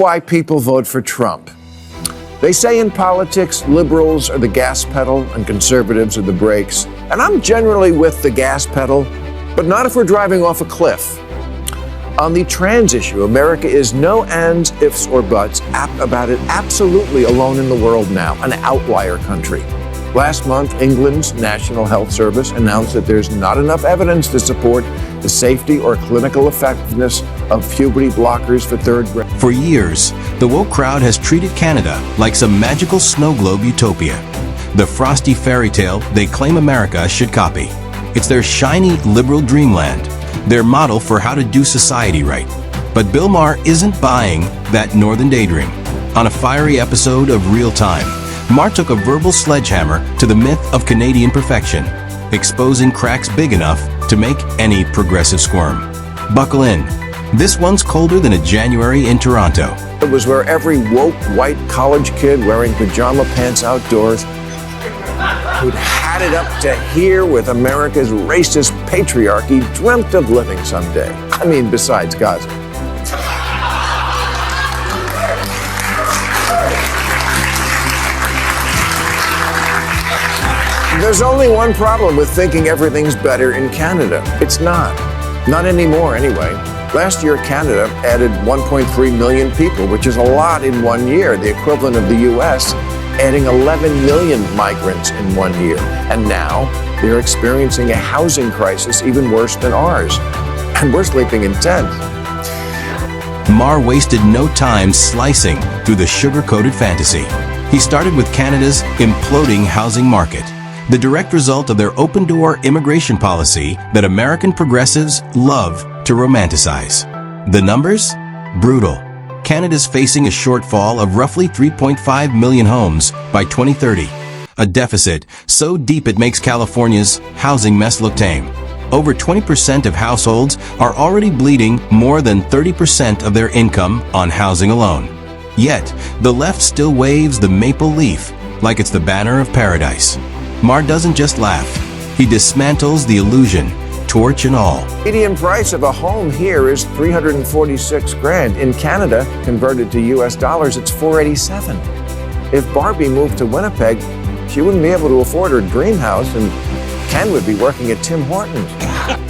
Why people vote for Trump. They say in politics, liberals are the gas pedal and conservatives are the brakes. And I'm generally with the gas pedal, but not if we're driving off a cliff. On the trans issue, America is no ands, ifs, or buts about it, absolutely alone in the world now, an outlier country. Last month, England's National Health Service announced that there's not enough evidence to support the safety or clinical effectiveness of puberty blockers for third grade. For years, the woke crowd has treated Canada like some magical snow globe utopia, the frosty fairy tale they claim America should copy. It's their shiny liberal dreamland, their model for how to do society right. But Bill Maher isn't buying that northern daydream. On a fiery episode of Real Time, Maher took a verbal sledgehammer to the myth of Canadian perfection, exposing cracks big enough to make any progressive squirm. Buckle in. This one's colder than a January in Toronto. It was where every woke white college kid wearing pajama pants outdoors who'd had it up to here with America's racist patriarchy dreamt of living someday. I mean, besides Gaza. There's only one problem with thinking everything's better in Canada. It's not. Not anymore, anyway. Last year, Canada added 1.3 million people, which is a lot in 1 year, the equivalent of the U.S. adding 11 million migrants in 1 year. And now, they're experiencing a housing crisis even worse than ours. And we're sleeping in tents. Maher wasted no time slicing through the sugar-coated fantasy. He started with Canada's imploding housing market, the direct result of their open-door immigration policy that American progressives love to romanticize. The numbers? Brutal. Canada's facing a shortfall of roughly 3.5 million homes by 2030, a deficit so deep it makes California's housing mess look tame. Over 20% of households are already bleeding more than 30% of their income on housing alone. Yet, the left still waves the maple leaf like it's the banner of paradise. Maher doesn't just laugh. He dismantles the illusion, torch and all. Median price of a home here is $346,000. In Canada, converted to US dollars, it's $487,000. If Barbie moved to Winnipeg, she wouldn't be able to afford her dream house, and Ken would be working at Tim Hortons.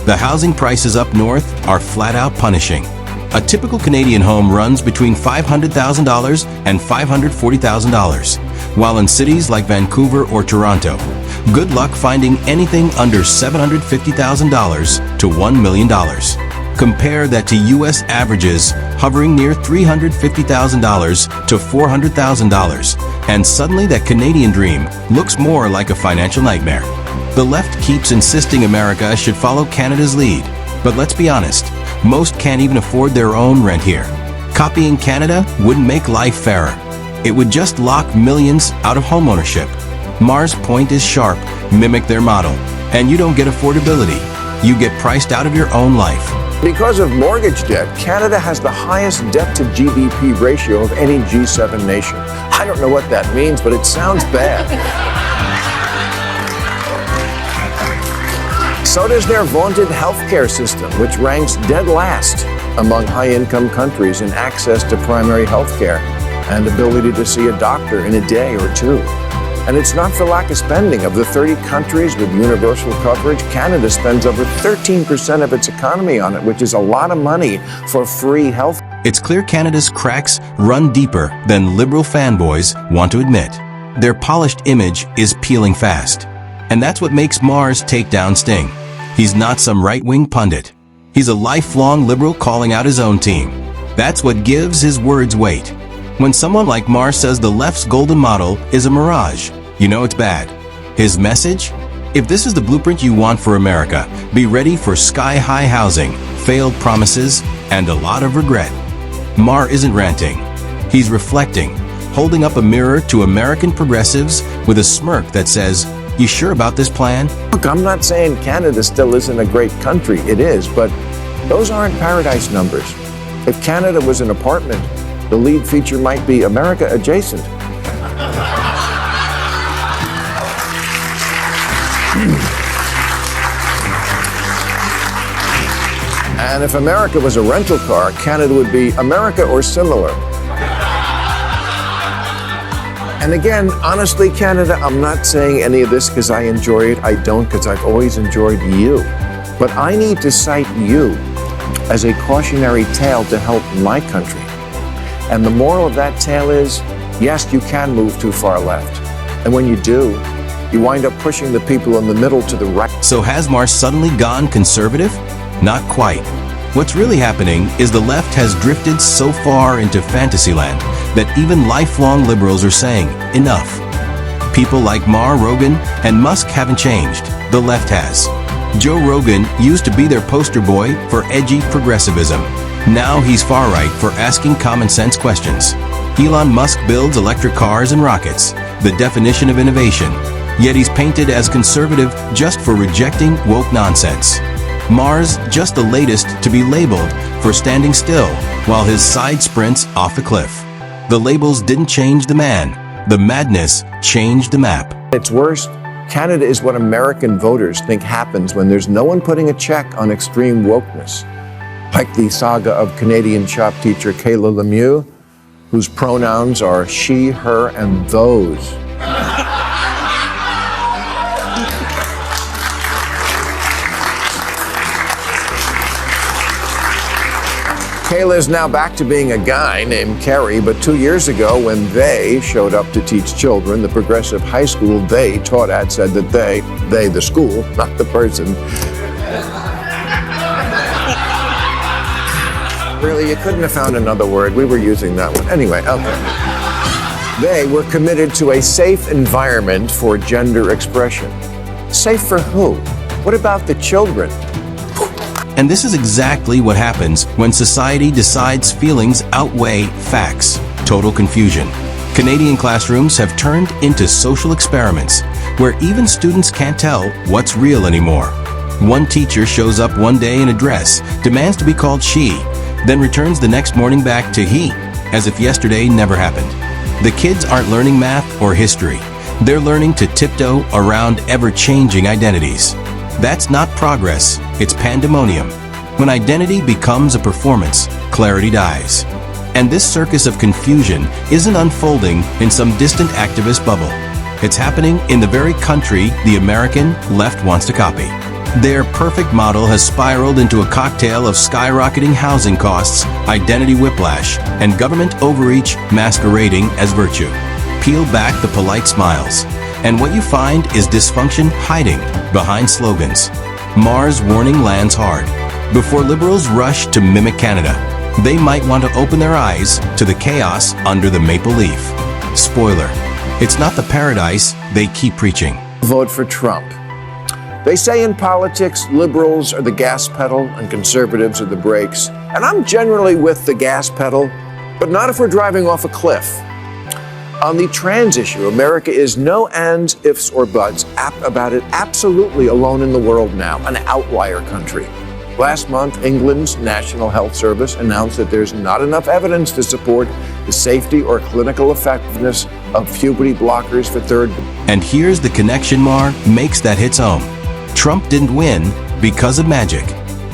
The housing prices up north are flat out punishing. A typical Canadian home runs between $500,000 and $540,000, while in cities like Vancouver or Toronto, good luck finding anything under $750,000 to $1 million. Compare that to U.S. averages hovering near $350,000 to $400,000, and suddenly that Canadian dream looks more like a financial nightmare. The left keeps insisting America should follow Canada's lead, but let's be honest, most can't even afford their own rent here. Copying Canada wouldn't make life fairer. It would just lock millions out of homeownership. Maher's point is sharp: mimic their model. And you don't get affordability. You get priced out of your own life. Because of mortgage debt, Canada has the highest debt-to-GDP ratio of any G7 nation. I don't know what that means, but it sounds bad. So does their vaunted healthcare system, which ranks dead last among high-income countries in access to primary healthcare and ability to see a doctor in a day or two. And it's not for lack of spending. Of the 30 countries with universal coverage, Canada spends over 13% of its economy on it, which is a lot of money for free health. It's clear Canada's cracks run deeper than liberal fanboys want to admit. Their polished image is peeling fast. And that's what makes Maher's takedown sting. He's not some right-wing pundit. He's a lifelong liberal calling out his own team. That's what gives his words weight. When someone like Maher says the left's golden model is a mirage, you know it's bad. His message? If this is the blueprint you want for America, be ready for sky-high housing, failed promises, and a lot of regret. Maher isn't ranting. He's reflecting, holding up a mirror to American progressives with a smirk that says, "You sure about this plan?" Look, I'm not saying Canada still isn't a great country. It is, but those aren't paradise numbers. If Canada was an apartment, the lead feature might be America adjacent. And if America was a rental car, Canada would be America or similar. And again, honestly, Canada, I'm not saying any of this because I enjoy it. I don't, because I've always enjoyed you. But I need to cite you as a cautionary tale to help my country. And the moral of that tale is, yes, you can move too far left. And when you do, you wind up pushing the people in the middle to the right. So has Mars suddenly gone conservative? Not quite. What's really happening is the left has drifted so far into fantasyland that even lifelong liberals are saying, enough. People like Maher, Rogan, and Musk haven't changed. The left has. Joe Rogan used to be their poster boy for edgy progressivism. Now he's far right for asking common sense questions. Elon Musk builds electric cars and rockets, the definition of innovation. Yet he's painted as conservative just for rejecting woke nonsense. Maher's just the latest to be labeled for standing still while his side sprints off the cliff. The labels didn't change the man. The madness changed the map. It's worse. Canada is what American voters think happens when there's no one putting a check on extreme wokeness. Like the saga of Canadian shop teacher Kayla Lemieux, whose pronouns are she, her, and those. Kayla is now back to being a guy named Kerry, but 2 years ago when they showed up to teach children, the progressive high school they taught at said that they, the school, not the person. Really, you couldn't have found another word. We were using that one. Anyway, okay. They were committed to a safe environment for gender expression. Safe for who? What about the children? And this is exactly what happens when society decides feelings outweigh facts. Total confusion. Canadian classrooms have turned into social experiments where even students can't tell what's real anymore. One teacher shows up one day in a dress, demands to be called she, then returns the next morning back to he, as if yesterday never happened. The kids aren't learning math or history. They're learning to tiptoe around ever-changing identities. That's not progress, it's pandemonium. When identity becomes a performance, clarity dies. And this circus of confusion isn't unfolding in some distant activist bubble. It's happening in the very country the American left wants to copy. Their perfect model has spiraled into a cocktail of skyrocketing housing costs, identity whiplash, and government overreach masquerading as virtue. Peel back the polite smiles, and what you find is dysfunction hiding behind slogans. Maher's warning lands hard. Before liberals rush to mimic Canada, they might want to open their eyes to the chaos under the maple leaf. Spoiler, it's not the paradise they keep preaching. Vote for Trump. They say in politics, liberals are the gas pedal and conservatives are the brakes. And I'm generally with the gas pedal, but not if we're driving off a cliff. On the trans issue, America is no ands, ifs, or buts about it, absolutely alone in the world now, an outlier country. Last month, England's National Health Service announced that there's not enough evidence to support the safety or clinical effectiveness of puberty blockers for third. And here's the connection Maher makes that hits home. Trump didn't win because of magic.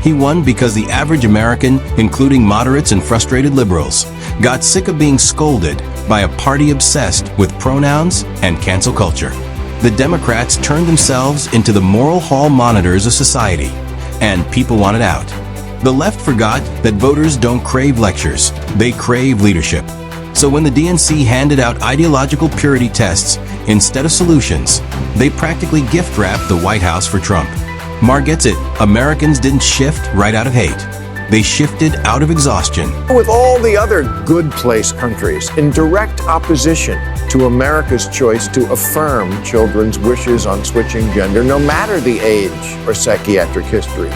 He won because the average American, including moderates and frustrated liberals, got sick of being scolded by a party obsessed with pronouns and cancel culture. The Democrats turned themselves into the moral hall monitors of society, and people wanted out. The left forgot that voters don't crave lectures, they crave leadership. So when the DNC handed out ideological purity tests instead of solutions, they practically gift-wrapped the White House for Trump. Maher gets it. Americans didn't shift right out of hate. They shifted out of exhaustion. With all the other good place countries in direct opposition to America's choice to affirm children's wishes on switching gender, no matter the age or psychiatric history.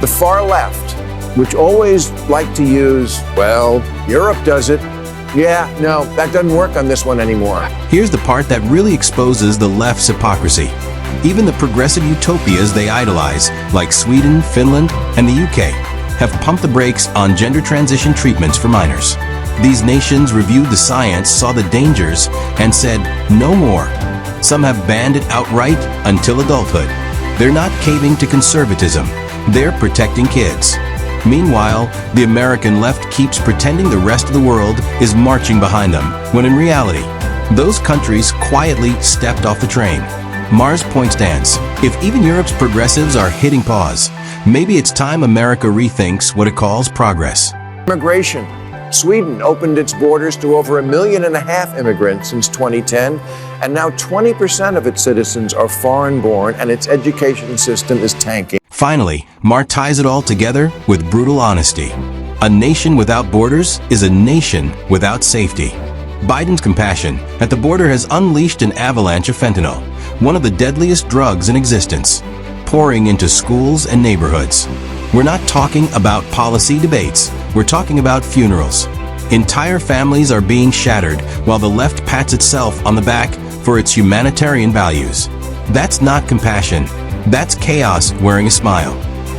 The far left, which always like to use, well, Europe does it. Yeah, no, that doesn't work on this one anymore. Here's the part that really exposes the left's hypocrisy. Even the progressive utopias they idolize, like Sweden, Finland, and the UK, have pumped the brakes on gender transition treatments for minors. These nations reviewed the science, saw the dangers, and said, no more. Some have banned it outright until adulthood. They're not caving to conservatism. They're protecting kids. Meanwhile, the American left keeps pretending the rest of the world is marching behind them, when in reality, Those countries quietly stepped off the train. Maher's point stands. If even Europe's progressives are hitting pause, maybe it's time America rethinks what it calls progress. Immigration. Sweden opened its borders to over 1.5 million immigrants since 2010, and now 20% of its citizens are foreign-born, and its education system is tanking. Finally, Maher ties it all together with brutal honesty. A nation without borders is a nation without safety. Biden's compassion at the border has unleashed an avalanche of fentanyl, one of the deadliest drugs in existence, pouring into schools and neighborhoods. We're not talking about policy debates. We're talking about funerals. Entire families are being shattered while the left pats itself on the back for its humanitarian values. That's not compassion. That's chaos wearing a smile.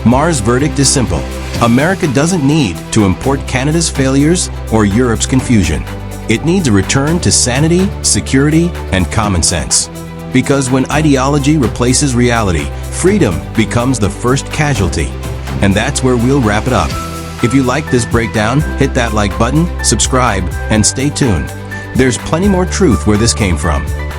Maher's verdict is simple. America doesn't need to import Canada's failures or Europe's confusion. It needs a return to sanity, security, and common sense. Because when ideology replaces reality, freedom becomes the first casualty. And that's where we'll wrap it up. If you like this breakdown, hit that like button, subscribe, and stay tuned. There's plenty more truth where this came from.